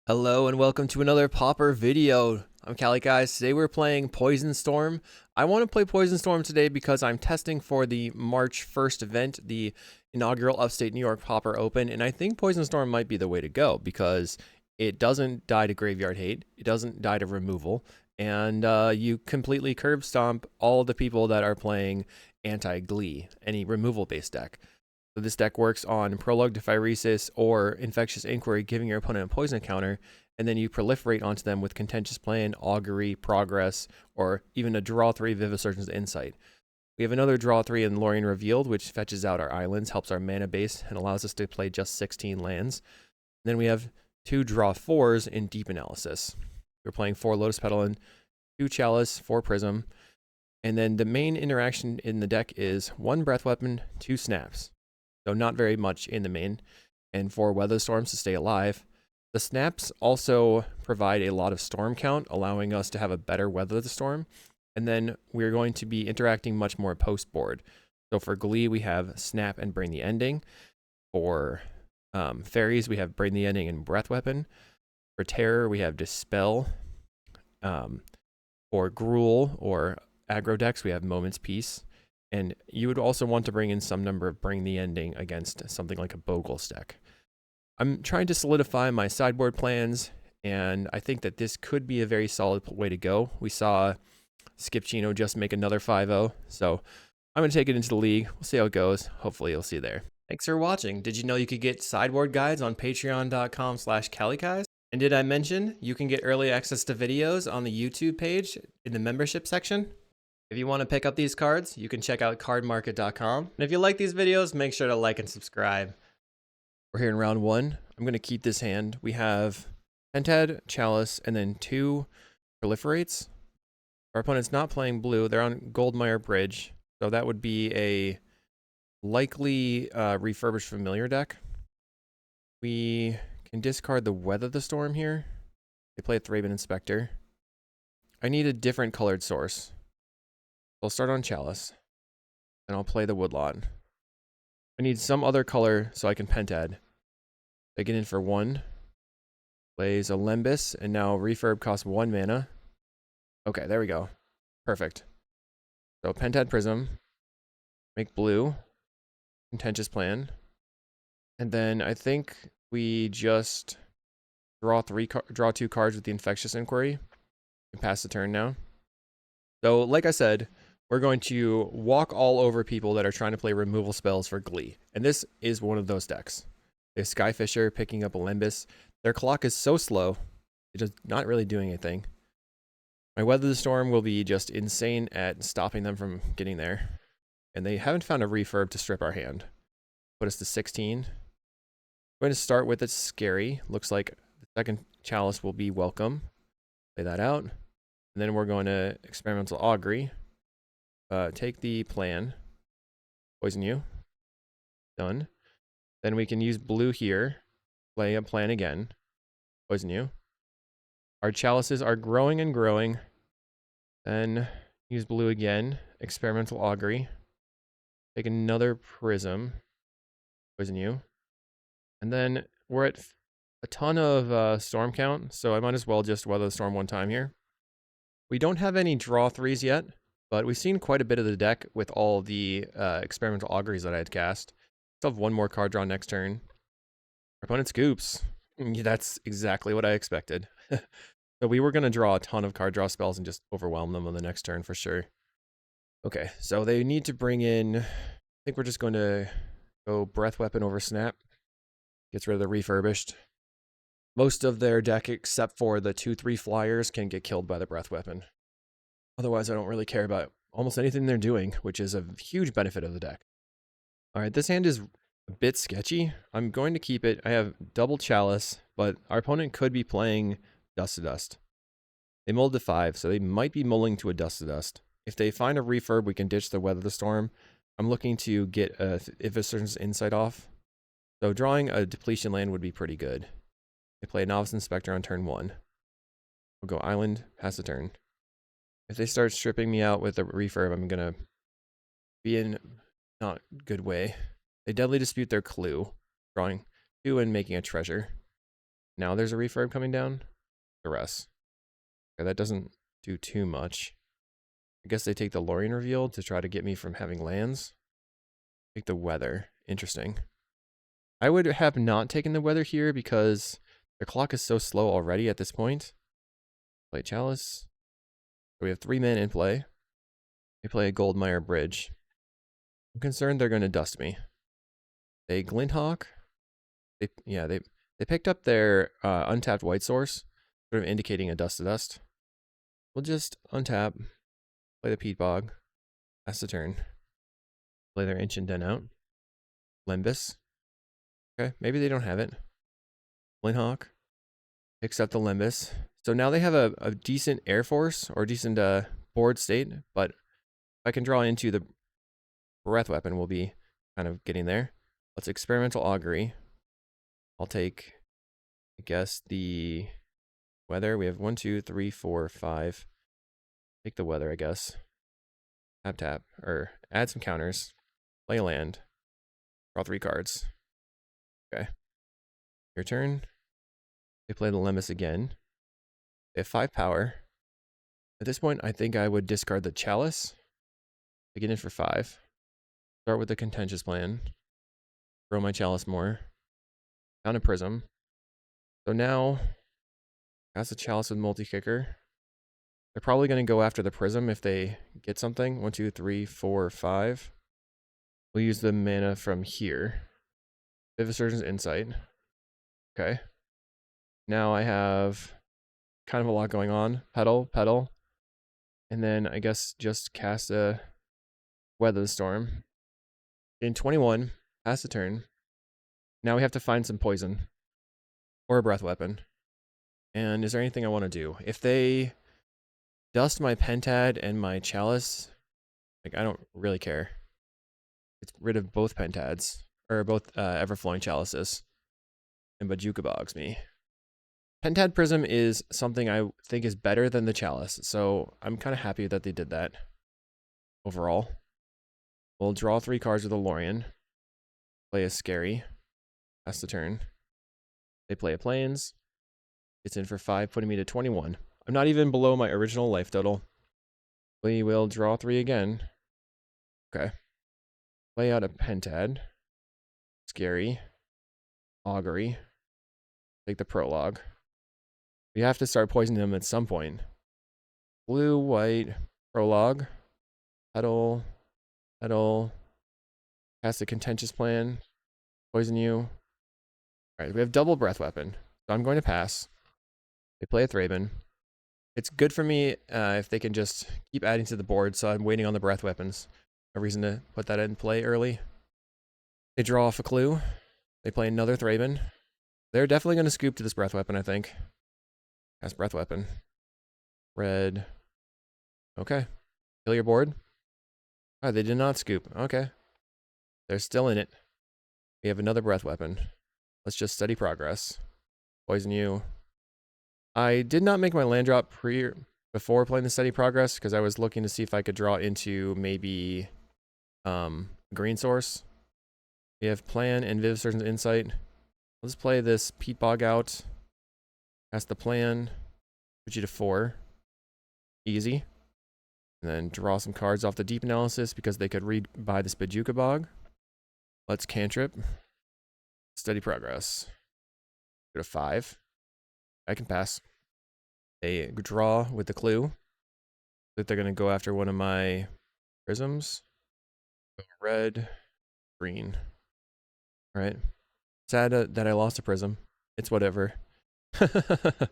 Hello and welcome to another Pauper video. I'm Kalikaiz. Today we're playing Poison Storm. I want to play Poison Storm today because I'm testing for the March 1st event, the Inaugural Upstate New York Pauper Open, and I think Poison Storm might be the way to go because it doesn't die to graveyard hate, it doesn't die to removal, and you completely curb stomp all the people that are playing anti-Glee, any removal-based deck. So this deck works on Prologue to Phyresis or Infectious Inquiry, giving your opponent a poison counter, and then you proliferate onto them with Contentious Plan, Augury, Progress, or even a draw 3 Vivisurgeon's Insight. We have another draw 3 in Lorien Revealed, which fetches out our islands, helps our mana base, and allows us to play just 16 lands. And then we have 2 draw 4s in Deep Analysis. We're playing 4 Lotus Petal and 2 Chalice, 4 Prism. And then the main interaction in the deck is 1 Breath Weapon, 2 Snaps. So not very much in the main, and 4 Weather Storms to stay alive. The snaps also provide a lot of storm count, allowing us to have a better Weather the Storm. And then we're going to be interacting much more post board. So for Glee, we have Snap and Bring the Ending. For Fairies, we have Bring the Ending and Breath Weapon. For Terror, we have Dispel. For Gruel or aggro decks, we have Moment's Peace. And you would also want to bring in some number of Bring the Ending against something like a Bogles deck. I'm trying to solidify my sideboard plans, and I think that this could be a very solid way to go. We saw Skip Chino just make another 5-0, so I'm going to take it into the league. We'll see how it goes. Hopefully you'll see there. Thanks for watching. Did you know you could get sideboard guides on patreon.com/Kalikaiz? And did I mention you can get early access to videos on the YouTube page in the membership section? If you want to pick up these cards, you can check out cardmarket.com. And if you like these videos, make sure to like and subscribe. We're here in round 1. I'm going to keep this hand. We have Pentad, Chalice, and then 2 Proliferates. Our opponent's not playing blue. They're on Goldmire Bridge. So that would be a likely refurbished familiar deck. We can discard the Weather the Storm here. They play a Thraben Inspector. I need a different colored source. I'll start on Chalice, and I'll play the Woodlot. I need some other color so I can Pentad. I get in for 1. Plays a Lembus, and now Refurb costs 1 mana. Okay, there we go. Perfect. So Pentad Prism, make blue, Contentious Plan, and then I think we just draw 2 cards with the Infectious Inquiry and pass the turn now. So, like I said, we're going to walk all over people that are trying to play removal spells for Glee. And this is one of those decks. There's Skyfisher picking up a Lembus. Their clock is so slow, it's just not really doing anything. My Weather the Storm will be just insane at stopping them from getting there. And they haven't found a refurb to strip our hand. Put us to 16. I'm going to start with a Scary. Looks like the second Chalice will be welcome. Play that out. And then we're going to Experimental Augury. Take the plan. Poison you. Done. Then we can use blue here. Play a plan again. Poison you. Our chalices are growing and growing. Then use blue again. Experimental Augury. Take another Prism. Poison you. And then we're at a ton of storm count, so I might as well just Weather the Storm 1 time here. We don't have any draw 3s yet, but we've seen quite a bit of the deck with all the Experimental Auguries that I had cast. Still have 1 more card draw next turn. Our opponent scoops. That's exactly what I expected. So we were going to draw a ton of card draw spells and just overwhelm them on the next turn for sure. Okay, so they need to bring in... I think we're just going to go Breath Weapon over Snap. Gets rid of the Refurbished. Most of their deck, except for the 2/3 flyers, can get killed by the Breath Weapon. Otherwise, I don't really care about almost anything they're doing, which is a huge benefit of the deck. Alright, this hand is a bit sketchy. I'm going to keep it. I have double Chalice, but our opponent could be playing Dust to Dust. They mulled to 5, so they might be mulling to a Dust to Dust. If they find a refurb, we can ditch the Weather the Storm. I'm looking to get a Vivisurgeon's Insight off. So drawing a Depletion land would be pretty good. They play a Novice Inspector on turn 1. We'll go Island, pass the turn. If they start stripping me out with a refurb, I'm going to be in not good way. They Deadly Dispute their Clue, drawing 2 and making a treasure. Now there's a refurb coming down. The rest. Okay, that doesn't do too much. I guess they take the Lorien reveal to try to get me from having lands. Take the weather. Interesting. I would have not taken the weather here because the clock is so slow already at this point. Play Chalice. We have 3 men in play. They play a Goldmire Bridge. I'm concerned they're going to dust me. They Glinthawk. They picked up their untapped white source, sort of indicating a dust to dust. We'll just untap, play the Peat Bog, pass the turn, play their Ancient Den out. Lembas. Okay, maybe they don't have it. Glinthawk picks up the Lembas. So now they have a decent air force or decent board state, but if I can draw into the breath weapon, we'll be kind of getting there. Let's experimental augury. I'll take, I guess, the weather. We have 1, 2, 3, 4, 5. Take the weather, I guess. Tap, or add some counters. Play a land. Draw 3 cards. Okay. Your turn. They play the Lembas again. They have 5 power. At this point, I think I would discard the Chalice. Take it in for 5. Start with the Contentious Plan. Throw my Chalice more. Down a Prism. So now, that's the Chalice with multi-kicker. They're probably going to go after the Prism if they get something. 1, 2, 3, 4, 5. We'll use the mana from here. Vivisurgent's Insight. Okay. Now I have kind of a lot going on. Pedal. And then I guess just cast a Weather the Storm. In 21, pass the turn. Now we have to find some poison. Or a breath weapon. And is there anything I want to do? If they dust my Pentad and my Chalice, like, I don't really care. It's rid of both Pentads. Or both Everflowing Chalices. And Bojuka Bogs me. Pentad Prism is something I think is better than the Chalice, so I'm kind of happy that they did that overall. We'll draw 3 cards with a Lorien. Play a Scary. Pass the turn. They play a Plains. It's in for 5, putting me to 21. I'm not even below my original life total. We will draw 3 again. Okay. Play out a Pentad. Scary. Augury. Take the Prologue. We have to start poisoning them at some point. Blue, white, Prologue. Pedal. Cast a Contentious Plan. Poison you. Alright, we have double breath weapon. So I'm going to pass. They play a Thraben. It's good for me if they can just keep adding to the board, so I'm waiting on the breath weapons. No reason to put that in play early. They draw off a clue. They play another Thraben. They're definitely going to scoop to this breath weapon, I think. Cast breath weapon. Red. Okay. Kill your board. Oh, they did not scoop. Okay. They're still in it. We have another breath weapon. Let's just steady progress. Poison you. I did not make my land drop before playing the steady progress because I was looking to see if I could draw into maybe green source. We have Plan and Vivisurgent's Insight. Let's play this Peat Bog out. Cast the Plan. Put you to 4. Easy. And then draw some cards off the Deep Analysis because they could read by this Bojuka Bog. Let's cantrip. Steady progress. Go to 5. I can pass. They draw with the clue. That they're going to go after one of my prisms. Red, green. Alright. Sad that I lost a prism. It's whatever. It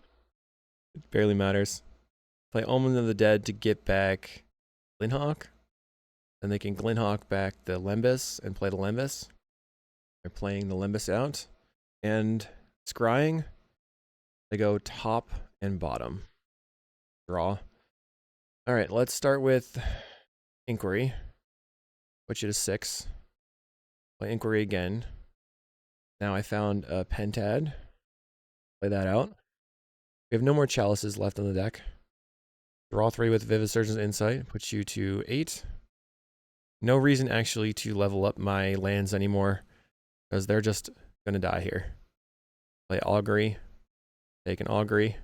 barely matters. Play Omen of the Dead to get back Glinthawk. Then they can Glinthawk back the Lembas and play the Lembas. They're playing the Lembas out. And scrying. They go top and bottom. Draw. Alright, let's start with Inquiry. Put you to 6. Play Inquiry again. Now I found a Pentad. Play that out. We have no more Chalices left on the deck. Draw 3 with Vivisurgent's Insight. Puts you to 8. No reason actually to level up my lands anymore. Because they're just going to die here. Play Augury. take an augury,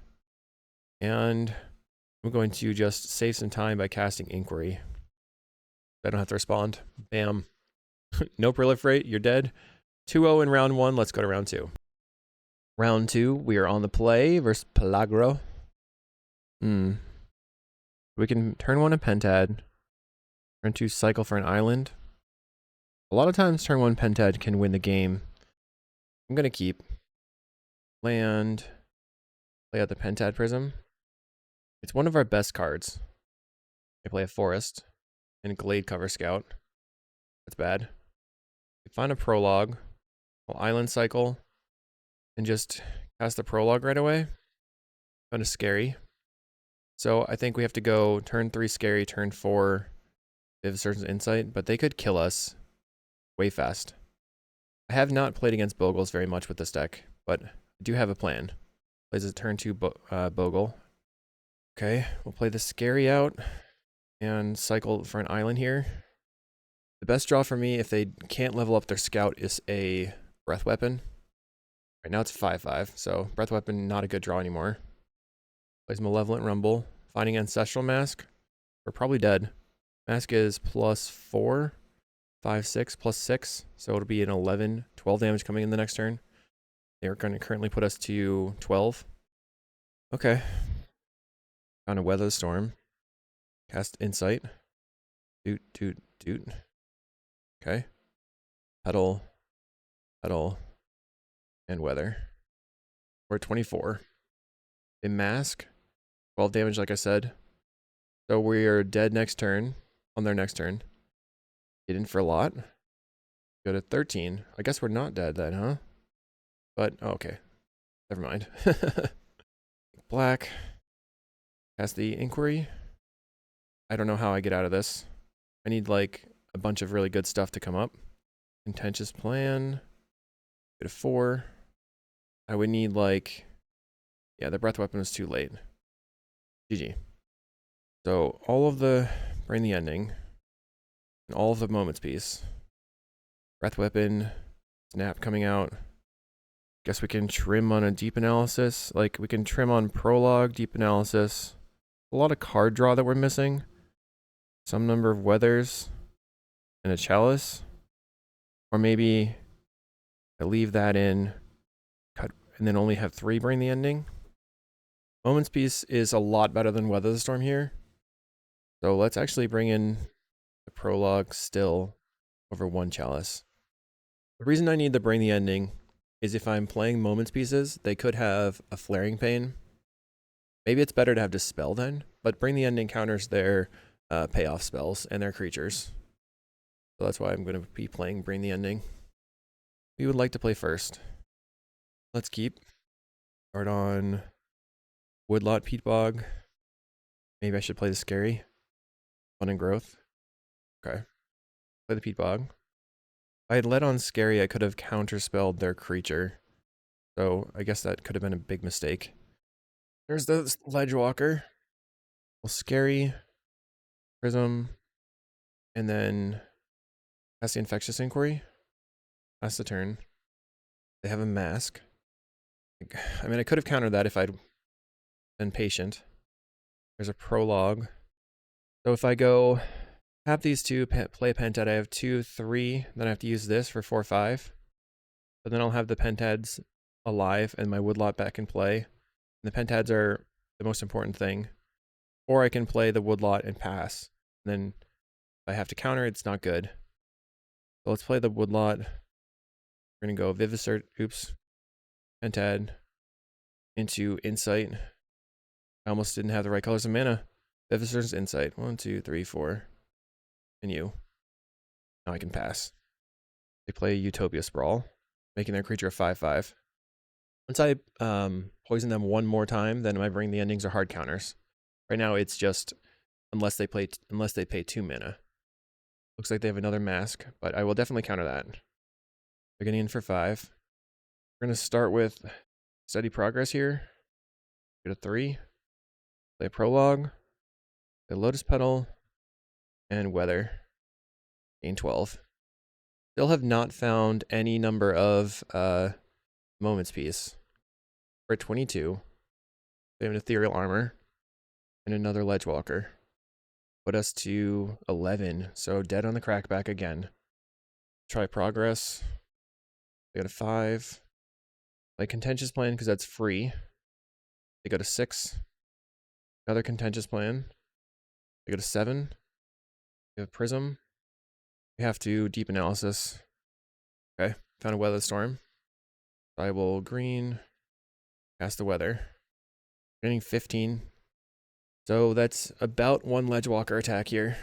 and I'm going to just save some time by casting Inquiry. I don't have to respond. Bam. No proliferate, you're dead. 2-0 in round 1, let's go to round 2. Round 2, we are on the play versus Pelagro. We can turn 1 a Pentad, turn 2 cycle for an island. A lot of times turn 1 Pentad can win the game. I'm going to keep land, play out the Pentad Prism. It's one of our best cards. I play a Forest and Glade Cover Scout. That's bad. We find a Prologue, we'll Island Cycle, and just cast the Prologue right away. Kind of scary. So I think we have to go turn 3 Scary, turn 4 Viviser's Insight, but they could kill us way fast. I have not played against Bogles very much with this deck, but I do have a plan. Plays a turn 2 Bogle. Okay, we'll play the Scary out and cycle for an island here. The best draw for me if they can't level up their scout is a Breath Weapon. Right now it's 5/5, so Breath Weapon not a good draw anymore. Plays Malevolent Rumble, finding Ancestral Mask. We're probably dead. Mask is +4, 5, 6, +6, so it'll be an 11, 12 damage coming in the next turn. They're going to currently put us to 12. Okay. Found a Weather the Storm. Cast Insight. Doot, doot, doot. Okay. Petal, Petal, and Weather. We're at 24. In Mask. 12 damage, like I said. So we are dead next turn. On their next turn. Get in for a lot. Go to 13. I guess we're not dead then, huh? But, oh, okay. Never mind. Black. Cast the Inquiry. I don't know how I get out of this. I need, like, a bunch of really good stuff to come up. Contentious Plan. Go to 4. I would need, like... Yeah, the Breath Weapon was too late. GG. So, all of the Bring the Ending, and all of the Moments Piece. Breath Weapon, Snap coming out. Guess we can trim on a Deep Analysis. Like, we can trim on Prologue, Deep Analysis. A lot of card draw that we're missing. Some number of Weathers, and a Chalice. Or maybe I leave that in, cut, and then only have 3 Bring the Ending. Moments Piece is a lot better than Weather the Storm here. So let's actually bring in the Prologue still over 1 Chalice. The reason I need to Bring the Ending is if I'm playing Moments Pieces, they could have a Flaring Pain. Maybe it's better to have Dispel then, but Bring the Ending counters their payoff spells and their creatures. So that's why I'm going to be playing Bring the Ending. We would like to play first. Let's keep. Start on Woodlot Peat Bog. Maybe I should play the Scary. Fun and Growth. Okay. Play the Peat Bog. If I had led on Scary, I could have counterspelled their creature. So I guess that could have been a big mistake. There's the Ledgewalker. Well, Scary. Prism. And then cast the Infectious Inquiry. Pass the turn. They have a Mask. I mean, I could have countered that if I'd been patient. There's a Prologue. So if I go, have these two, play Pentad, I have 2, 3, then I have to use this for 4, 5. But then I'll have the Pentads alive and my Woodlot back in play. And the Pentads are the most important thing. Or I can play the Woodlot and pass. And then if I have to counter, it's not good. So let's play the Woodlot. We're going to go Vivisert, Pentad, into Insight. I almost didn't have the right colors of mana. Viviser's Insight. 1, 2, 3, 4. And you. Now I can pass. They play Utopia Sprawl, making their creature a 5/5. Once I poison them one more time, then my Bring the Endings are hard counters. Right now it's just unless they pay 2 mana. Looks like they have another Mask, but I will definitely counter that. They're getting in for 5. We're going to start with Steady Progress here. Get a 3. Play a Prologue. Play Lotus Petal. And Weather. Gain 12. Still have not found any number of Moments Piece. We're at 22. They have an ethereal armor and another ledgewalker. Put us to 11. So dead on the crackback again. Try progress. They got a 5. Like contentious plan because that's free. They got a 6. Another contentious plan. They got a 7. We have prism. We have to deep analysis. Okay, found a weather storm. I will green. Cast the weather. Getting 15. So that's about 1 ledgewalker attack here.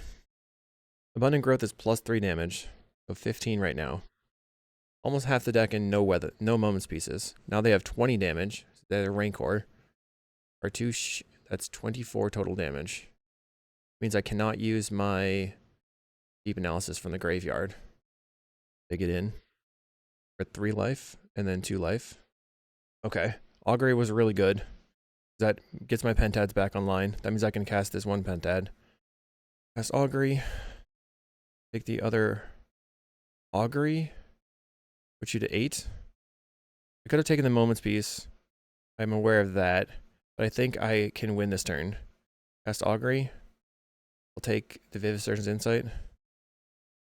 Abundant growth is plus 3 damage. So 15 right now. Almost half the deck and no weather, no moments pieces. Now they have 20 damage. They're Rancor. Or 2, that's 24 total damage. Means I cannot use my deep analysis from the graveyard. Dig it in. For 3 life and then 2 life. Okay. Augury was really good. That gets my pentads back online. That means I can cast this 1 pentad. Cast Augury. Take the other Augury. Put you to 8. I could have taken the moments piece. I'm aware of that. But I think I can win this turn. Cast Augury. I'll take the Vivisurgeon's Insight.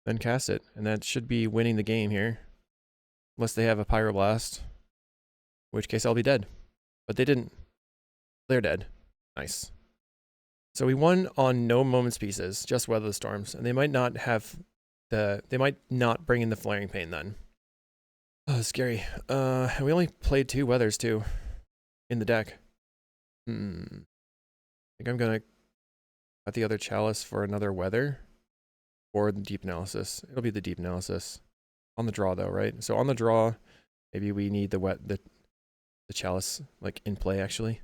Then cast it. And that should be winning the game here. Unless they have a Pyroblast. In which case I'll be dead. But they didn't. They're dead. Nice. So we won on no moments pieces. Just Weather the Storms. And they might not have the... They might not bring in the Flaring Pain then. Oh, scary. We only played 2 weathers too. In the deck. I think I'm gonna cut the other chalice for another weather. Or the deep analysis. It'll be the deep analysis. On the draw though, right? So on the draw, maybe we need the chalice like in play actually.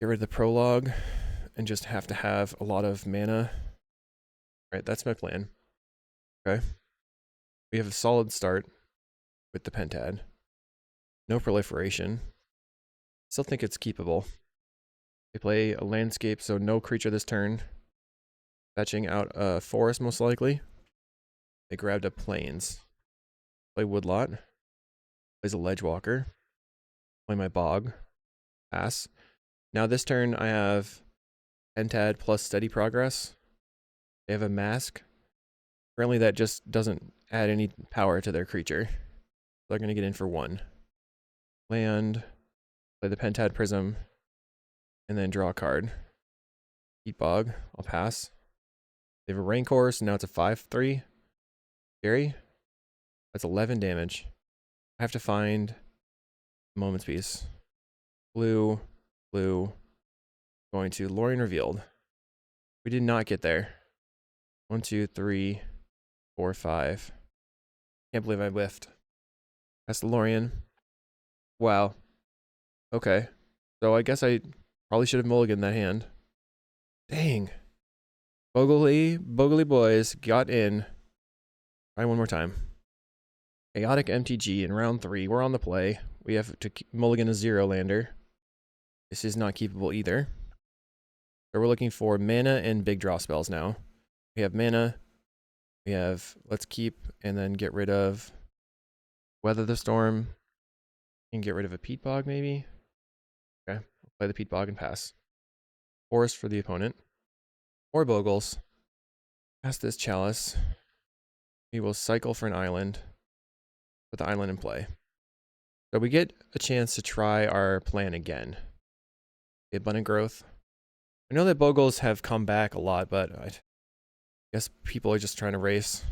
Get rid of the prologue and just have to have a lot of mana. Right, that's my plan. Okay. We have a solid start with the pentad. No proliferation. Still think it's keepable. They play a landscape, so no creature this turn. Fetching out a forest most likely. They grabbed a plains. Play Woodlot. Plays a Ledgewalker. Play my Bog. Pass. Now this turn I have Pentad plus Steady Progress. They have a Mask. Apparently that just doesn't add any power to their creature. They're going to get in for 1. Land. Play the Pentad Prism. And then draw a card. Eat Bog. I'll pass. They have a Rancor, so now it's a 5/3. Scary. That's 11 damage. I have to find a moments piece. Blue. Going to Lorien Revealed. We did not get there. 1, 2, 3, 4, 5. Can't believe I whiffed. That's the Lorien. Wow. Okay. So I guess I probably should have mulliganed that hand. Dang. Bogly boys got in. Try one more time. Chaotic MTG in round 3. We're on the play. We have to mulligan a 0 lander. This is not keepable either. So we're looking for mana and big draw spells now. We have mana. We have let's keep and then get rid of Weather the Storm. And get rid of a Peat Bog maybe. Okay. We'll play the Peat Bog and pass. Forest for the opponent. Or Bogles. Cast this chalice. We will cycle for an island. Put the island in play. So we get a chance to try our plan again. The abundant growth. I know that Bogles have come back a lot, but I guess people are just trying to race.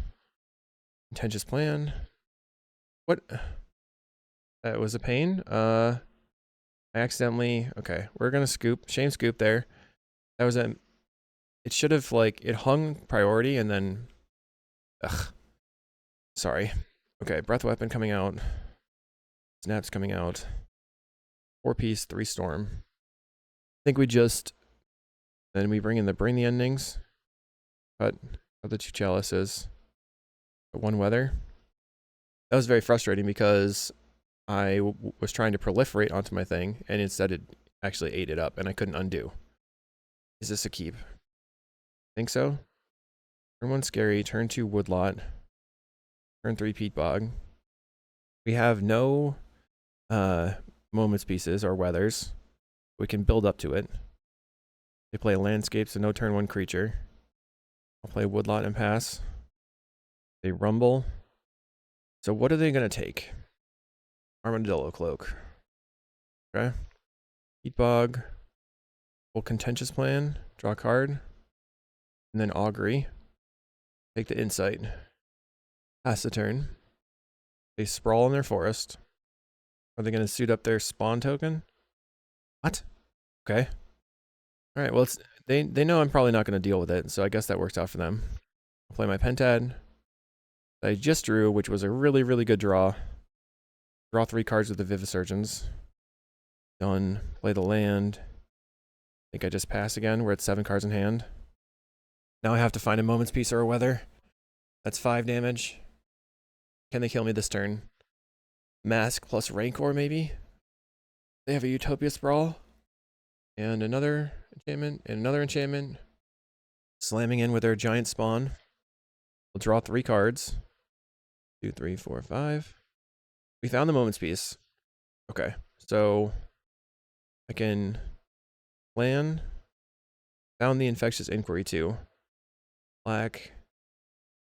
Contentious plan. What? That was a pain. I accidentally... Okay, we're gonna scoop. Shame scoop there. That was a... It should have, like... It hung priority and then... Ugh. Sorry. Okay, Breath Weapon coming out. Snaps coming out. 4-piece, 3 storm. I think we just... Then we bring the endings. Cut the 2 chalices. 1 weather. That was very frustrating because I was trying to proliferate onto my thing, and instead it actually ate it up, and I couldn't undo. Is this a keep? Think so? Turn 1 Scary, turn 2 Woodlot, turn 3 Peat Bog. We have no moments pieces or weathers. We can build up to it. They play a landscape, so no turn 1 creature. I'll play Woodlot and pass. They rumble. So what are they going to take? Armadillo Cloak. Okay. Heat Bog. Full Contentious Plan. Draw a card. And then Augury. Take the Insight. Pass the turn. They sprawl in their forest. Are they going to suit up their spawn token? What? Okay. Alright, well, they know I'm probably not going to deal with it, so I guess that works out for them. I'll play my Pentad that I just drew, which was a really, really good draw. Draw 3 cards with the Vivisurgence. Done. Play the land. I think I just pass again. We're at 7 cards in hand. Now I have to find a Moment's Peace or a Weather. That's 5 damage. Can they kill me this turn? Mask plus Rancor, maybe? They have a Utopia Sprawl. And another enchantment. And another enchantment. Slamming in with their giant spawn. We'll draw 3 cards. 2, 3, 4, 5. We found the Moment's Peace. Okay. So I can plan. Found the Infectious Inquiry too. Black.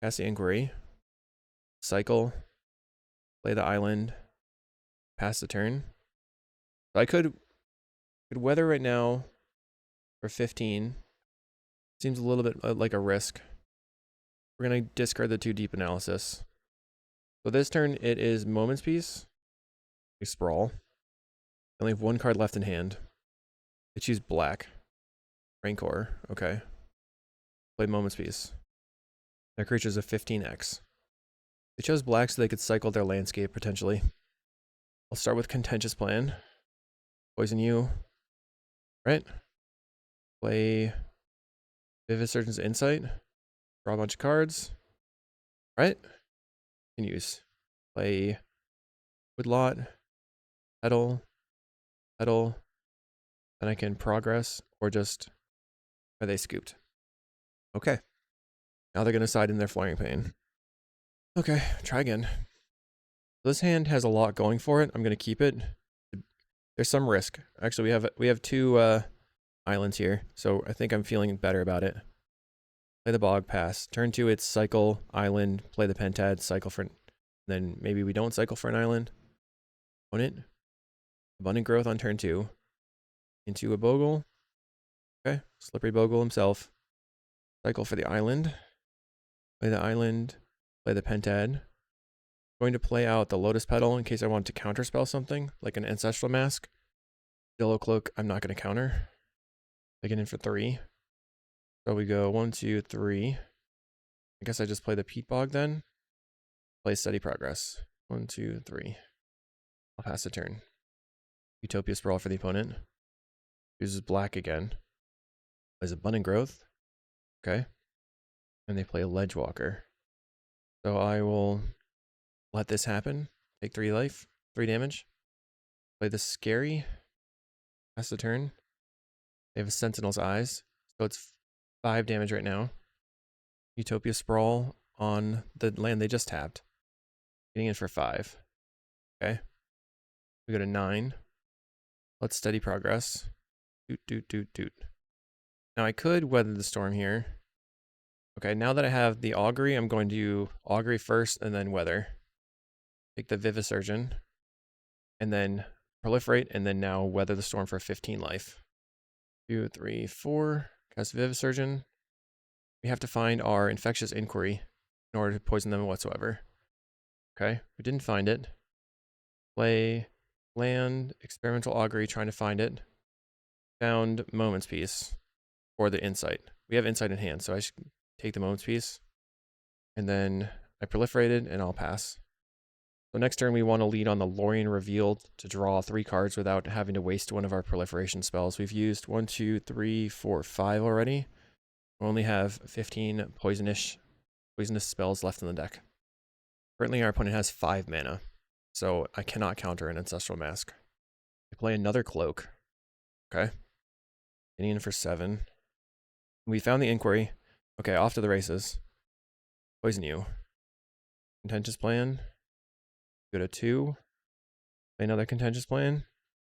Cast the Inquiry. Cycle. Play the island. Pass the turn. So I could weather right now for 15. Seems a little bit like a risk. We're going to discard the 2 deep analysis. So this turn it is Moment's Peace. We sprawl. I only have 1 card left in hand. They choose black. Rancor. Okay. Play Moment's Peace. Their creature's a 15x. They chose black so they could cycle their landscape potentially. I'll start with Contentious Plan. Poison you. Right. Play Vivisurgence Insight. Draw a bunch of cards. Right. Can use. Play Woodlot. Petal. Petal. Then I can progress or just are they scooped? Okay. Now they're gonna side in their Flaring Pain. Okay, try again. This hand has a lot going for it. I'm gonna keep it. There's some risk. Actually, we have 2 islands here, so I think I'm feeling better about it. Play the Bog, pass. Turn 2, it's cycle, island, play the Pentad, cycle for, then maybe we don't cycle for an island. Opponent. Abundant Growth on turn 2. Into a Bogle. Okay, Slippery Bogle himself. Cycle for the island. Play the island, play the Pentad. Going to play out the Lotus Petal in case I want to counterspell something, like an Ancestral Mask. Yellow Cloak, I'm not going to counter. Take it in for 3. So we go 1, 2, 3. I guess I just play the Peat Bog then. Play Steady Progress. 1, 2, 3. I'll pass the turn. Utopia Sprawl for the opponent. Uses black again. Plays Abundant Growth. Okay. And they play a Ledgewalker. So I will let this happen. Take 3 life. 3 damage. Play the Scary. Pass the turn. They have a Sentinel's Eyes. So it's 5 damage right now. Utopia Sprawl on the land they just tapped. Getting in for 5. Okay. We go to 9. Let's Steady Progress. Doot, doot, doot, doot. Now I could Weather the Storm here. Okay, now that I have the Augury, I'm going to Augury first and then Weather. Take the Vivisurgence. And then Proliferate, and then now Weather the Storm for 15 life. 2, 3, 4. Cast Vivisurgence. We have to find our Infectious Inquiry in order to poison them whatsoever. Okay, we didn't find it. Play land, Experimental Augury, trying to find it. Found Moment's Peace or the Insight. We have Insight in hand, so I should take the Moment's Peace. And then I proliferated, and I'll pass. So next turn we want to lead on the Lorien Revealed to draw 3 cards without having to waste one of our proliferation spells. We've used 1, 2, 3, 4, 5 already. We only have 15 poisonous spells left in the deck. Currently our opponent has 5 mana, so I cannot counter an Ancestral Mask. I play another Cloak. Okay. Getting in for 7. We found the Inquiry. Okay, off to the races. Poison you. Contentious Plan. Go to 2. Play another Contentious Plan.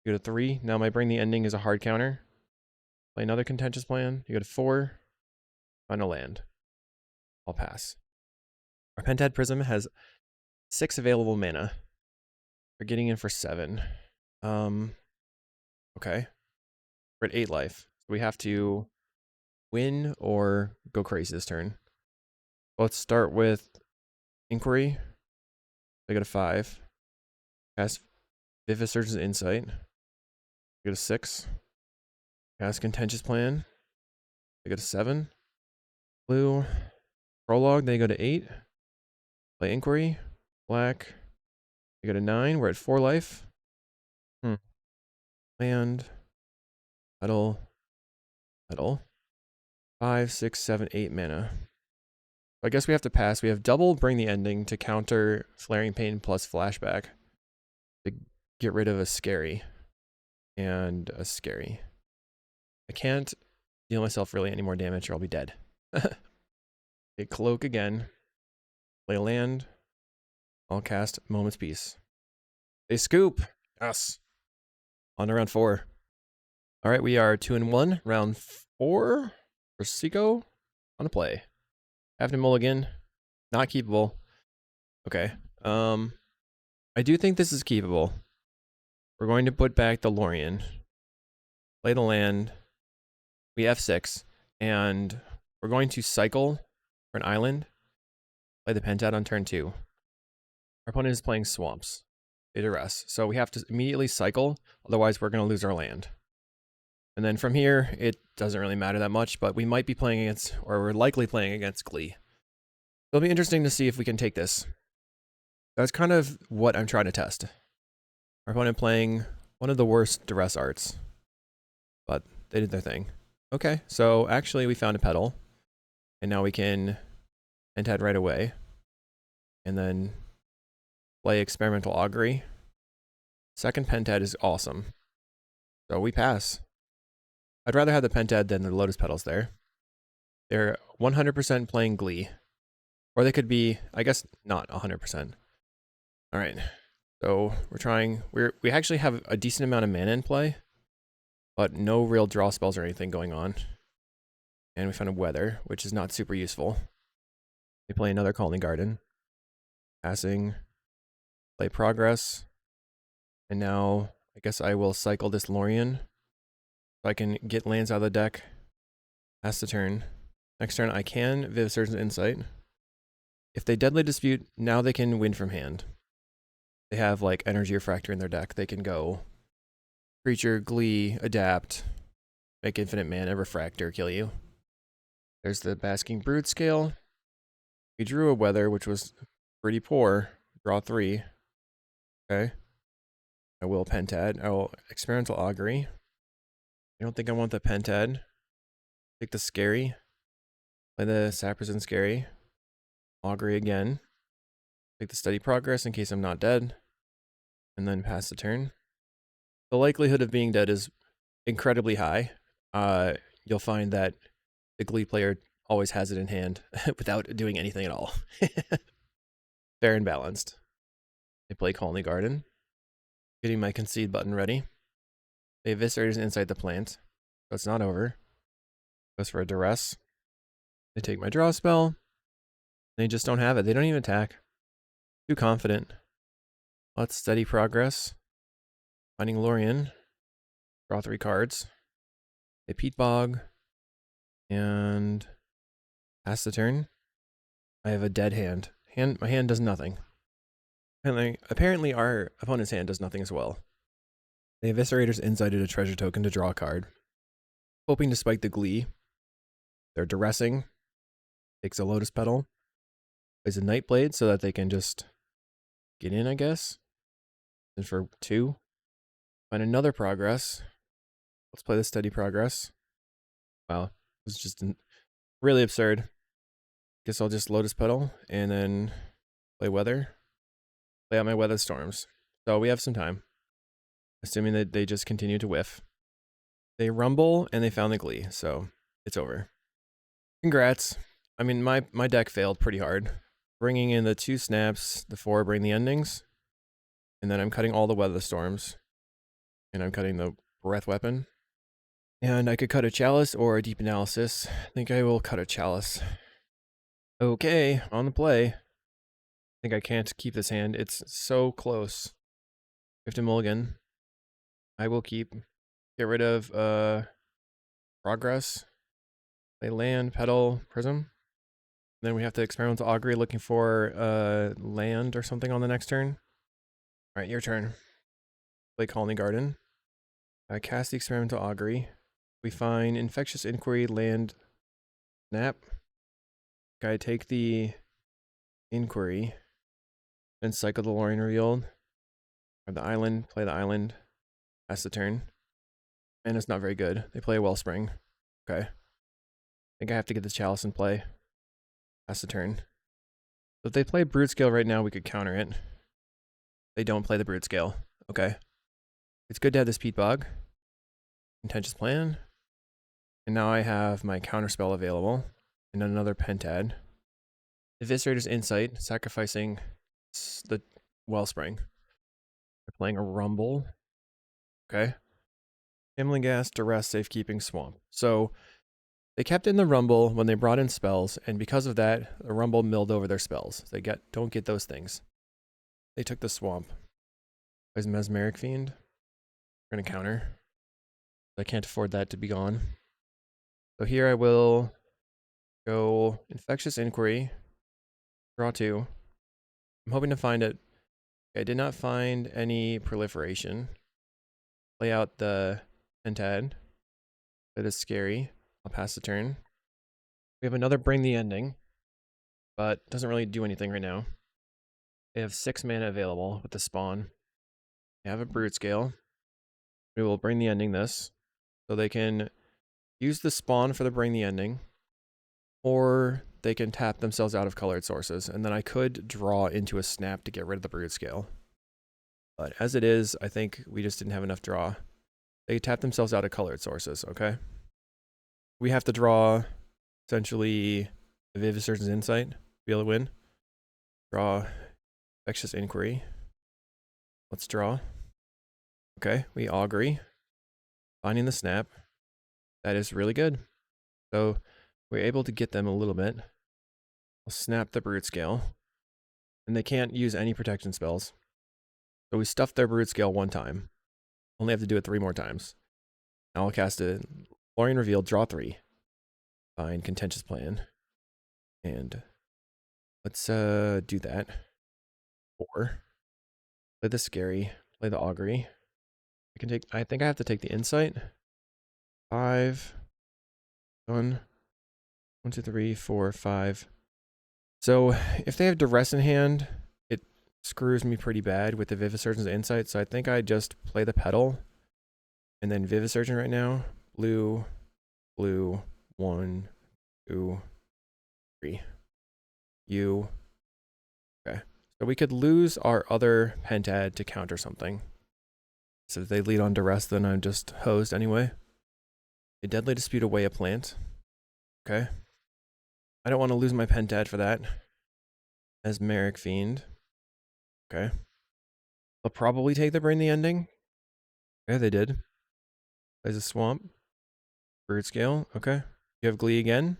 You go to 3. Now my bring the ending is a hard counter. Play another contentious plan. You go to 4. Find a land. I'll pass. Our Pentad Prism has 6 available mana. We're getting in for 7. Okay. We're at 8 life. So we have to win or go crazy this turn. Let's start with Inquiry. I go to 5. Cast Vivid Surgeon's Insight. I go to 6. Cast Contentious Plan. I go to 7. Blue. Prologue. They go to 8. Play Inquiry. Black. I go to 9. We're at 4 life. Land. Petal. Petal. 5, 6, 7, 8 mana. I guess we have to pass. We have double Bring the Ending to counter Flaring Pain plus Flashback to get rid of a Scary and a Scary. I can't deal myself really any more damage or I'll be dead. Okay, Cloak again. Play land. I'll cast Moment's Peace. They scoop. Yes. On to round 4. All right, we are 2-1. Round 4 for Seiko on a play. Have to mulligan. Not keepable. Okay. I do think this is keepable. We're going to put back the Lorien. Play the land. We F6. And we're going to cycle for an island. Play the Pentad on turn 2. Our opponent is playing Swamps. They duress. So we have to immediately cycle. Otherwise, we're going to lose our land. And then from here, it doesn't really matter that much, but we might be playing against, or we're likely playing against Glee. It'll be interesting to see if we can take this. That's kind of what I'm trying to test. Our opponent playing one of the worst duress arts, but they did their thing. Okay, so actually we found a petal, and now we can Pentad right away, and then play Experimental Augury. Second Pentad is awesome, so we pass. I'd rather have the Pentad than the Lotus Petals there. They're 100% playing Glee. Or they could be, I guess, not 100%. All right. So we're trying, we actually have a decent amount of mana in play, but no real draw spells or anything going on. And we found a Weather, which is not super useful. We play another Colony Garden. Passing. Play Progress. And now, I guess I will cycle this Lorien. So I can get lands out of the deck. Pass the turn. Next turn I can Vivid Surgeon's Insight. If they Deadly Dispute, now they can win from hand. They have like Energy Refractor in their deck. They can go Creature, Glee, Adapt, make infinite mana, Refractor, kill you. There's the Basking Broodscale. We drew a Weather, which was pretty poor. Draw 3. Okay. I will Pentad. I will Experimental Augury. I don't think I want the Pentad. Take the Scary. Play the Saprison Scary. Augury again. Take the Steady Progress in case I'm not dead. And then pass the turn. The likelihood of being dead is incredibly high. You'll find that the Glee player always has it in hand without doing anything at all. Fair and balanced. They play Colony Garden. Getting my concede button ready. They Eviscerators inside the plant. So it's not over. Goes for a Duress. They take my draw spell. They just don't have it. They don't even attack. Too confident. Let's Steady Progress. Finding Lorien. Draw 3 cards. They Peat Bog. And pass the turn. I have a dead hand. My hand does nothing. Apparently our opponent's hand does nothing as well. The Eviscerators incited a treasure token to draw a card. Hoping to spike the Glee. They're duressing. Takes a Lotus Petal. Plays a Nightblade so that they can just get in, I guess. And for 2. Find another Progress. Let's play the Steady Progress. Wow. It was just really absurd. Guess I'll just Lotus Petal and then play Weather. Play out my Weather Storms. So we have some time. Assuming that they just continue to whiff. They rumble and they found the Glee, so it's over. Congrats. I mean, my deck failed pretty hard. Bringing in the 2 snaps, the 4 bring the endings. And then I'm cutting all the Weather Storms. And I'm cutting the breath weapon. And I could cut a chalice or a deep analysis. I think I will cut a chalice. Okay, on the play. I think I can't keep this hand. It's so close. 50 mulligan. I will keep. Get rid of progress. Play land, petal, prism. Then we have to experimental augury looking for land or something on the next turn. Alright, your turn. Play colony garden. I cast the experimental augury. We find infectious inquiry, land, snap. I take the inquiry and cycle the Lorien revealed. Or the island, play the island. Pass the turn. And it's not very good. They play a wellspring. Okay. I think I have to get the chalice in play. Pass the turn. So if they play broodscale right now, we could counter it. They don't play the broodscale. Okay. It's good to have this peat bog. Contentious plan. And now I have my counterspell available. And another pentad. Eviscerator's Insight, sacrificing the wellspring. They're playing a rumble. Okay. Himling gas, duress, safekeeping, swamp. So they kept in the rumble when they brought in spells, and because of that, the rumble milled over their spells. They don't get those things. They took the swamp. There's Mesmeric Fiend. We're gonna counter. I can't afford that to be gone. So here I will go Infectious Inquiry. Draw 2. I'm hoping to find it. I did not find any proliferation. Play out the pentad. That is scary. I'll pass the turn. We have another Bring the Ending, but doesn't really do anything right now. They have 6 mana available with the spawn. They have a broodscale. We will Bring the Ending this, so they can use the spawn for the Bring the Ending, or they can tap themselves out of colored sources, and then I could draw into a snap to get rid of the broodscale. But as it is, I think we just didn't have enough draw. They tap themselves out of colored sources, okay? We have to draw, essentially, the Viviser's Insight to be able to win. Draw Infectious Inquiry. Let's draw. Okay, we augury. Finding the snap. That is really good. So we're able to get them a little bit. I'll snap the broodscale. And they can't use any protection spells. So we stuffed their broodscale 1 time. Only have to do it 3 more times. Now I'll cast a Lorien Reveal, draw 3. Find Contentious Plan. And let's do that. 4. Play the scary. Play the augury. I think I have to take the insight. 5. 1, 2, 3, 4, 5. So if they have duress in hand, it screws me pretty bad with the Vivisurgeon's Insight. So I think I just play the petal and then Vivisurgeon right now. Blue, blue, 1, 2, 3. U. Okay. So we could lose our other pentad to counter something. So if they lead on duress, then I'm just hosed anyway. A Deadly Dispute away a plant. Okay. I don't want to lose my pentad for that. Mesmeric Fiend. Okay. They'll probably take the Bring the Ending. Okay, they did. Plays a swamp. Broodscale. Okay. You have Glee again?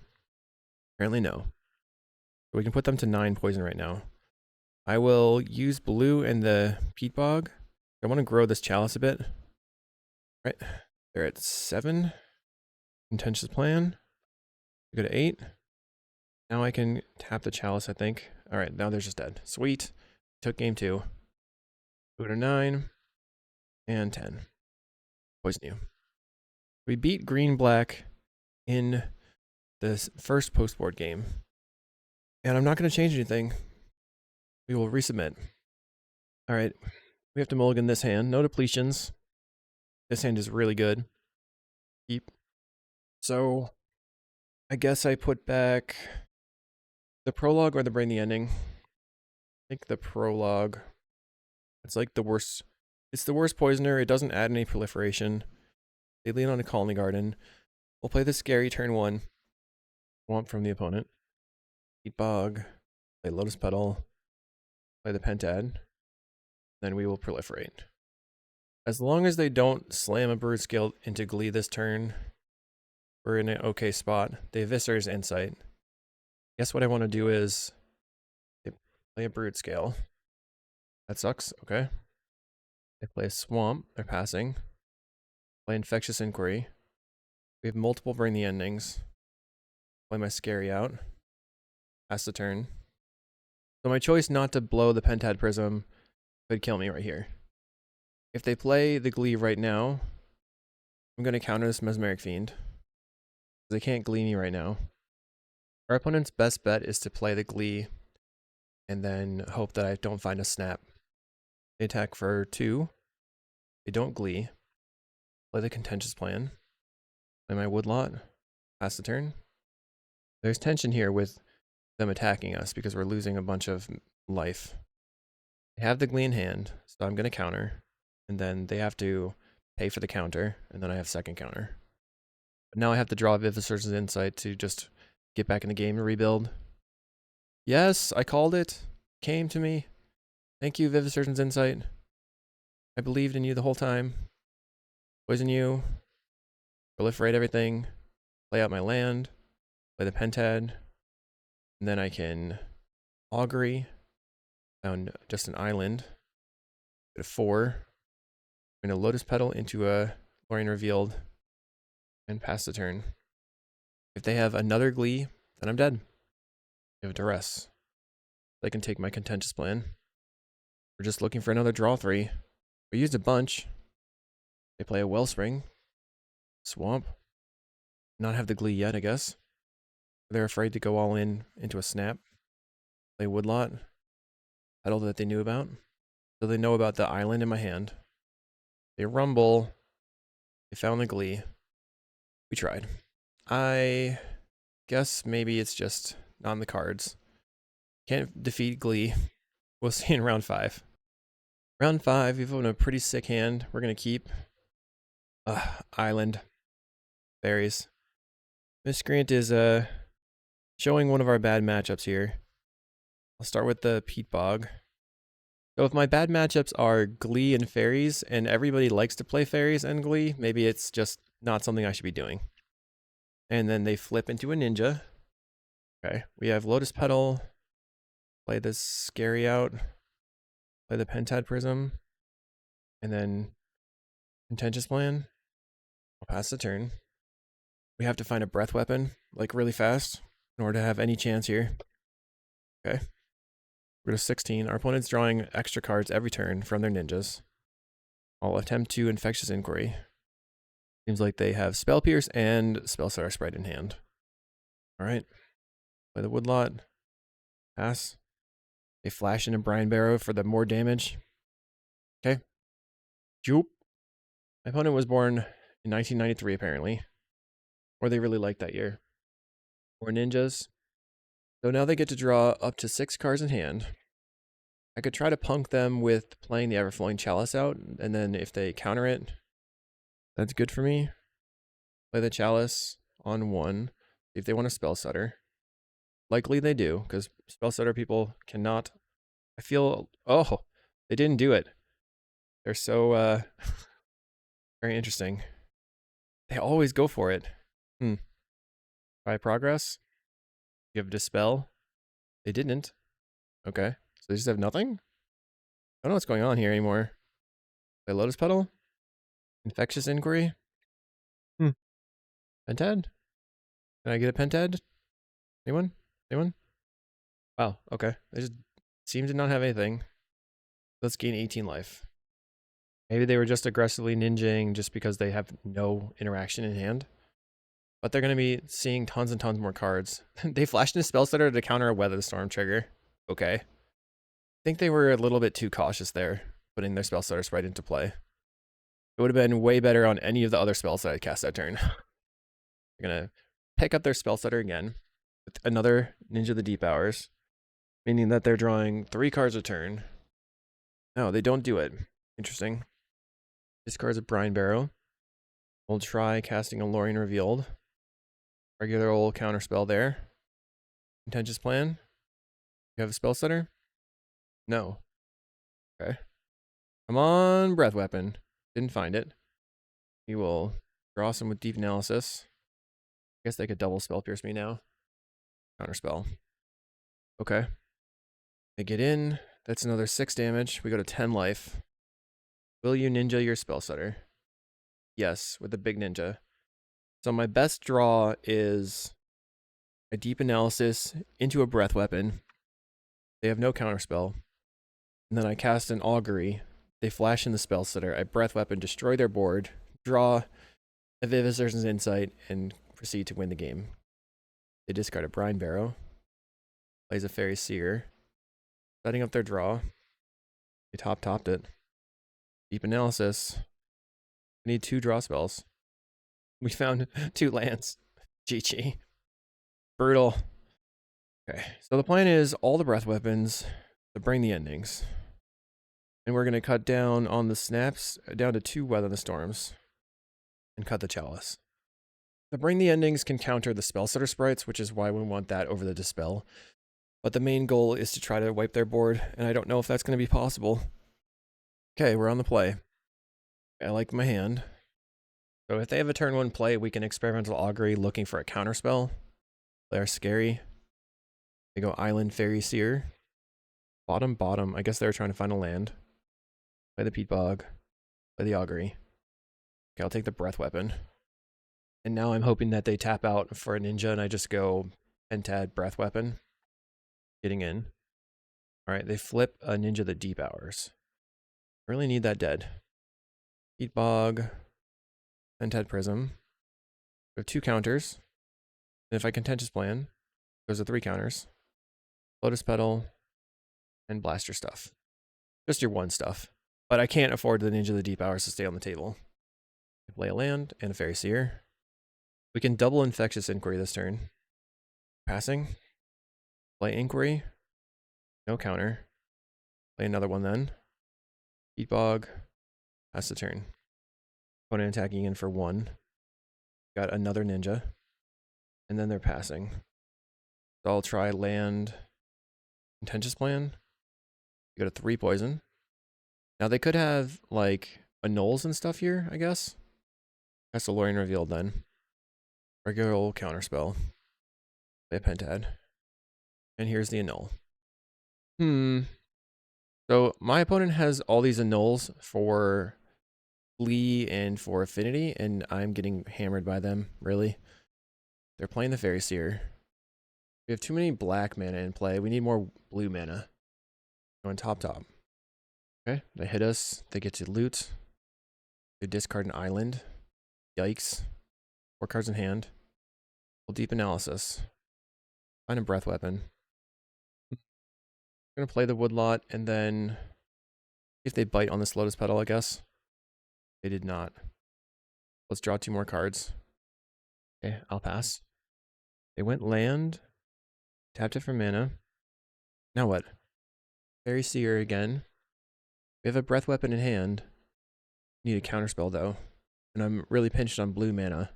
Apparently no. So we can put them to 9 poison right now. I will use blue and the peat bog. I want to grow this chalice a bit. Right. They're at 7. Contentious plan. We go to 8. Now I can tap the chalice, I think. Alright, now they're just dead. Sweet. Took game 2. Go to 9. And 10. Poison you. We beat green-black in this first post-board game. And I'm not going to change anything. We will resubmit. Alright. We have to mulligan this hand. No depletions. This hand is really good. Keep. So, I guess I put back the prologue or the Bring the Ending. I think the prologue. It's like the worst. It's the worst poisoner. It doesn't add any proliferation. They lean on a colony garden. We'll play the scary turn 1. Swamp from the opponent. Eat bog. Play lotus petal. Play the pentad. Then we will proliferate. As long as they don't slam a broodscale into Glee this turn, we're in an okay spot. They Eviscer's Insight. Guess what I want to do is play a broodscale. That sucks. Okay. They play a Swamp. They're passing. Play Infectious Inquiry. We have multiple Bring the Endings. Play my Scary out. Pass the turn. So my choice not to blow the Pentad Prism could kill me right here. If they play the Glee right now, I'm going to counter this Mesmeric Fiend. They can't Glee me right now. Our opponent's best bet is to play the Glee and then hope that I don't find a snap. They attack for 2. They don't Glee. Play the Contentious Plan. Play my Woodlot. Pass the turn. There's tension here with them attacking us because we're losing a bunch of life. They have the Glee in hand, so I'm going to counter. And then they have to pay for the counter, and then I have second counter. But now I have to draw Viviser's Insight to just get back in the game and rebuild. Yes, I called it. Came to me. Thank you, Viviser's Insight. I believed in you the whole time. Poison you. Proliferate everything. Play out my land. Play the Pentad. And then I can Augury. Found just an island. Go to 4. I'm going to Lotus Petal into a Lorien Revealed. And pass the turn. If they have another Glee, then I'm dead. They have Duress. They can take my Contentious Plan. We're just looking for another draw 3. We used a bunch. They play a Wellspring. Swamp. Not have the Glee yet, I guess. They're afraid to go all in into a snap. Play Woodlot. Petal that they knew about. So they know about the island in my hand. They rumble. They found the Glee. We tried. I guess maybe it's just not in the cards. Can't defeat Glee. We'll see in round 5. Round 5, we've owned a pretty sick hand. We're going to keep Island. Fairies. Miscreant is showing one of our bad matchups here. I'll start with the Peat Bog. So if my bad matchups are Glee and Fairies, and everybody likes to play Fairies and Glee, maybe it's just not something I should be doing. And then they flip into a Ninja. Okay, we have Lotus Petal. Play this Scary out. Play the Pentad Prism. And then Contentious Plan. I'll pass the turn. We have to find a Breath Weapon, like really fast, in order to have any chance here. Okay. We're to 16. Our opponent's drawing extra cards every turn from their ninjas. I'll attempt to Infectious Inquiry. Seems like they have Spell Pierce and Spellstutter Sprite in hand. Alright. Play the Woodlot. Pass. They flash into Brine Barrow for the more damage. Okay. Joop. My opponent was born in 1993, apparently. Or they really liked that year. 4 ninjas. So now they get to draw up to 6 cards in hand. I could try to punk them with playing the Everflowing Chalice out, and then if they counter it, that's good for me. Play the Chalice on 1. See if they want a Spellstutter. Likely they do, because Spellstutter people cannot... I feel... Oh, they didn't do it. They're so... very interesting. They always go for it. Try Progress. You have Dispel. They didn't. Okay. So they just have nothing? I don't know what's going on here anymore. Play Lotus Petal? Infectious Inquiry? Pentad? Can I get a Pentad? Anyone? Anyone? Wow, okay. They just seem to not have anything. Let's gain 18 life. Maybe they were just aggressively ninjing just because they have no interaction in hand. But they're going to be seeing tons and tons more cards. They flashed in a Spellstutter to counter a Weather Storm trigger. Okay. I think they were a little bit too cautious there, putting their Spellstutter Sprite into play. It would have been way better on any of the other spells that I cast that turn. They're going to pick up their Spellstutter again with another Ninja of the Deep Hours, meaning that they're drawing 3 cards a turn. No, they don't do it. Interesting. Discards a Brine Barrow. We'll try casting a Lorien Revealed. Regular old counter spell there. Contentious Plan. You have a Spellstutter? No. Okay. Come on, Breath Weapon. Didn't find it. We will draw some with Deep Analysis. I guess they could double Spell Pierce me now. Counterspell. Okay. They get in. That's another 6 damage. We go to 10 life. Will you ninja your spell setter? Yes, with the big ninja. So my best draw is a Deep Analysis into a Breath Weapon. They have no counterspell. And then I cast an Augury. They flash in the spell setter. I Breath Weapon, destroy their board, draw a Viviser's Insight, and proceed to win the game. They discard a Brine Barrow. Plays a Fairy Seer. Setting up their draw. They topped it. Deep Analysis. We need 2 draw spells. We found 2 lands. GG. Brutal. Okay, so the plan is all the Breath Weapons to bring the endings. And we're going to cut down on the snaps down to 2 Weather the Storms. And cut the Chalice. The Bring the Endings can counter the Spell Setter sprites, which is why we want that over the Dispel. But the main goal is to try to wipe their board, and I don't know if that's going to be possible. Okay, we're on the play. I like my hand. So if they have a turn 1 play, we can Experimental Augury looking for a counterspell. They are scary. They go Island Fairy Seer. Bottom. I guess they were trying to find a land. Play the Peat Bog. Play the Augury. Okay, I'll take the Breath Weapon. And now I'm hoping that they tap out for a ninja and I just go Pentad Breath Weapon. Getting in. Alright, they flip a ninja the Deep Hours. Really need that dead. Peat Bog. Pentad Prism. We have 2 counters. And if I Contentious Plan, those are 3 counters. Lotus Petal. And Blaster stuff. Just your 1 stuff. But I can't afford the Ninja of the Deep Hours to stay on the table. Play a land and a Fairy Seer. We can double Infectious Inquiry this turn. Passing. Play Inquiry. No counter. Play another one then. Peat Bog. Pass the turn. Opponent attacking in for 1. Got another ninja. And then they're passing. So I'll try land Contentious Plan. You got a 3 poison. Now they could have like annuls and stuff here, I guess. That's the Lorien Revealed then. Regular old counterspell. Play a Pentad. And here's the annul. So my opponent has all these annuls for Glee and for Affinity, and I'm getting hammered by them, really. They're playing the Fairy Seer. We have too many black mana in play. We need more blue mana. Going top. Okay, they hit us. They get to loot. They discard an island. Yikes. 4 cards in hand. We'll Deep Analysis. Find a Breath Weapon. I'm going to play the Woodlot and then if they bite on this Lotus Petal, I guess. They did not. Let's draw 2 more cards. Okay, I'll pass. They went land. Tapped it for mana. Now what? Fairy Seer again. We have a Breath Weapon in hand. Need a counterspell though. And I'm really pinched on blue mana.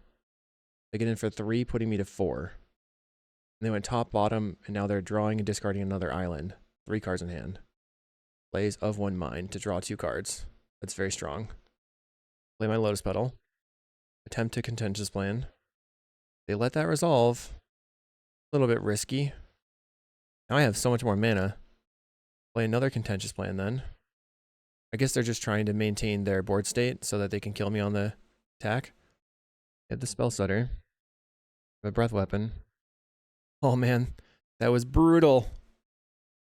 They get in for 3, putting me to 4. And they went top, and now they're drawing and discarding another island. 3 cards in hand. Plays of 1 mind to draw 2 cards. That's very strong. Play my Lotus Petal. Attempt to Contentious Plan. They let that resolve. A little bit risky. Now I have so much more mana. Play another Contentious Plan then. I guess they're just trying to maintain their board state so that they can kill me on the attack. Hit the Spell Setter. The Breath Weapon. Oh man, that was brutal.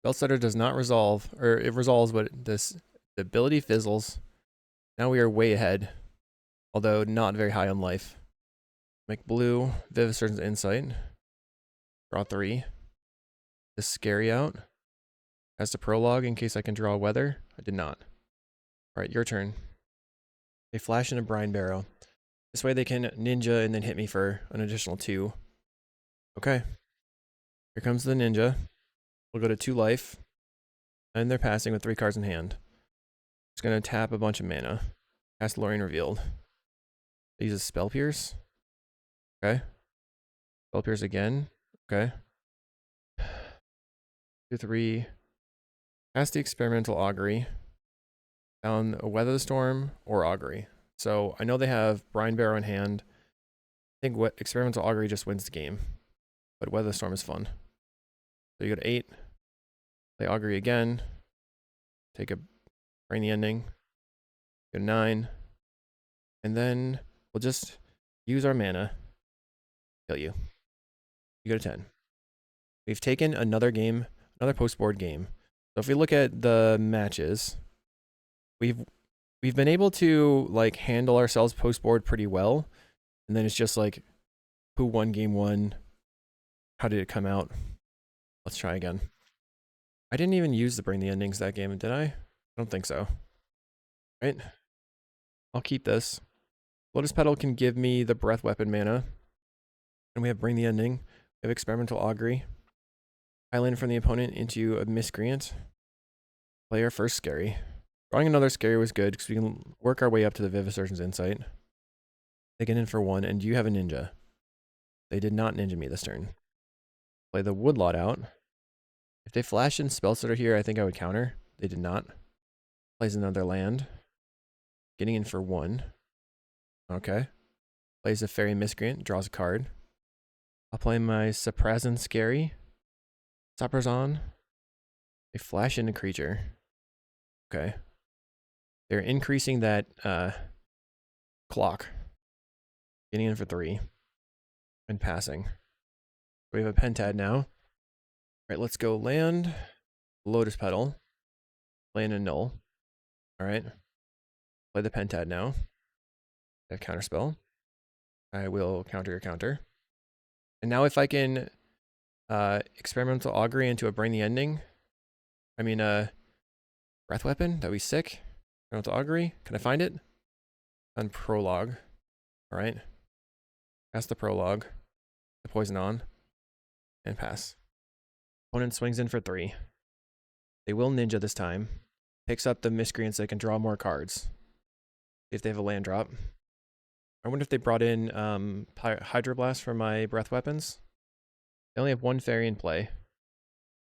Spell Setter does not resolve, or it resolves, but the ability fizzles. Now we are way ahead, although not very high on life. Make blue, Viviser's Insight. Draw 3. This Scary out. As to Prologue in case I can draw Weather. I did not. Alright, your turn. They flash in a Brine Barrow. This way they can ninja and then hit me for an additional 2. Okay. Here comes the ninja. We'll go to 2 life. And they're passing with 3 cards in hand. Just gonna tap a bunch of mana. Cast Lorien Revealed. They use a Spell Pierce. Okay. Spell Pierce again. Okay. 2, 3. Cast the Experimental Augury. Down a Weather the Storm or Augury. So I know they have Brine Barrow in hand. I think what Experimental Augury just wins the game, but Weather the Storm is fun. So you go to 8, play Augury again, take a Bring the Ending, go to 9, and then we'll just use our mana, kill you. You go to 10. We've taken another game, another post-board game. So if we look at the matches, we've been able to like handle ourselves post-board pretty well. And then it's just like, who won game 1? How did it come out? Let's try again. I didn't even use the Bring the Endings that game, did I? I don't think so. Right? I'll keep this. Lotus Petal can give me the Breath Weapon mana. And we have Bring the Ending. We have Experimental Augury. Island from the opponent into a Miscreant. Play our first Scary. Drawing another Scary was good because we can work our way up to the Vivisurgeon's Insight. Take it in for 1, and you have a Ninja. They did not Ninja me this turn. Play the Woodlot out. If they flash in Spellstutter here, I think I would counter. They did not. Plays another land. Getting in for 1. Okay. Plays a Fairy Miscreant, draws a card. I'll play my Saprazan Scary. Saprazan. They flash in a creature. Okay. They're increasing that clock. Getting in for 3. And passing. We have a Pentad now. All right, let's go land. Lotus Petal. Play in a Null. All right. Play the Pentad now. A counterspell. I will counter your counter. And now if I can Experimental Augury into a Bring the Ending. I mean, Breath Weapon, that'd be sick. Experimental Augury, can I find it? On Prologue. All right. Pass the Prologue. The Poison on. And pass. Opponent swings in for 3. They will Ninja this time. Picks up the Miscreants so they can draw more cards. If they have a land drop. I wonder if they brought in Hydroblast for my Breath Weapons. They only have 1 Fairy in play.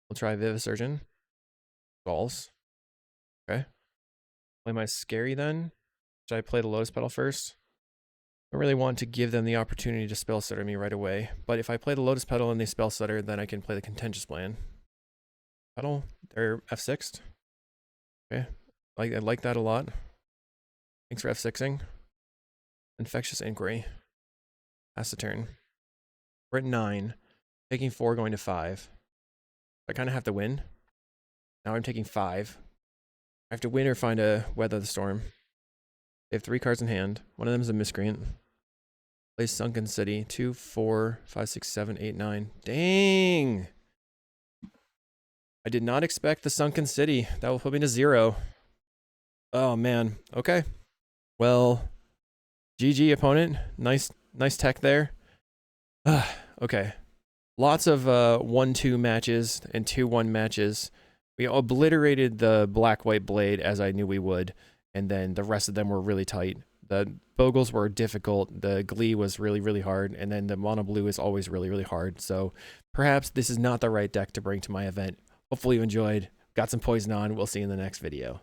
We'll try Vivisurgeon. Balls. Okay. Play my Scary then. Should I play the Lotus Petal first? I don't really want to give them the opportunity to spell stutter me right away. But if I play the Lotus Petal and they spell stutter, then I can play the Contentious Plan. Petal, they're F6'd. Okay. I like that a lot. Thanks for F6ing. Infectious Inquiry. Pass the turn. We're at 9. Taking 4, going to 5. I kind of have to win. Now I'm taking 5. I have to win or find a Weather the Storm. They have 3 cards in hand. One of them is a Miscreant. Plays Sunken City. 2, 4, 5, 6, 7, 8, 9. Dang! I did not expect the Sunken City. That will put me to 0. Oh, man. Okay. Well, GG, opponent. Nice tech there. Okay. Lots of 1-2 matches and 2-1 matches. We obliterated the black-white blade as I knew we would, and then the rest of them were really tight. The Bogles were difficult, the Glee was really, really hard, and then the mono blue is always really, really hard. So perhaps this is not the right deck to bring to my event. Hopefully you enjoyed, got some poison on. We'll see you in the next video.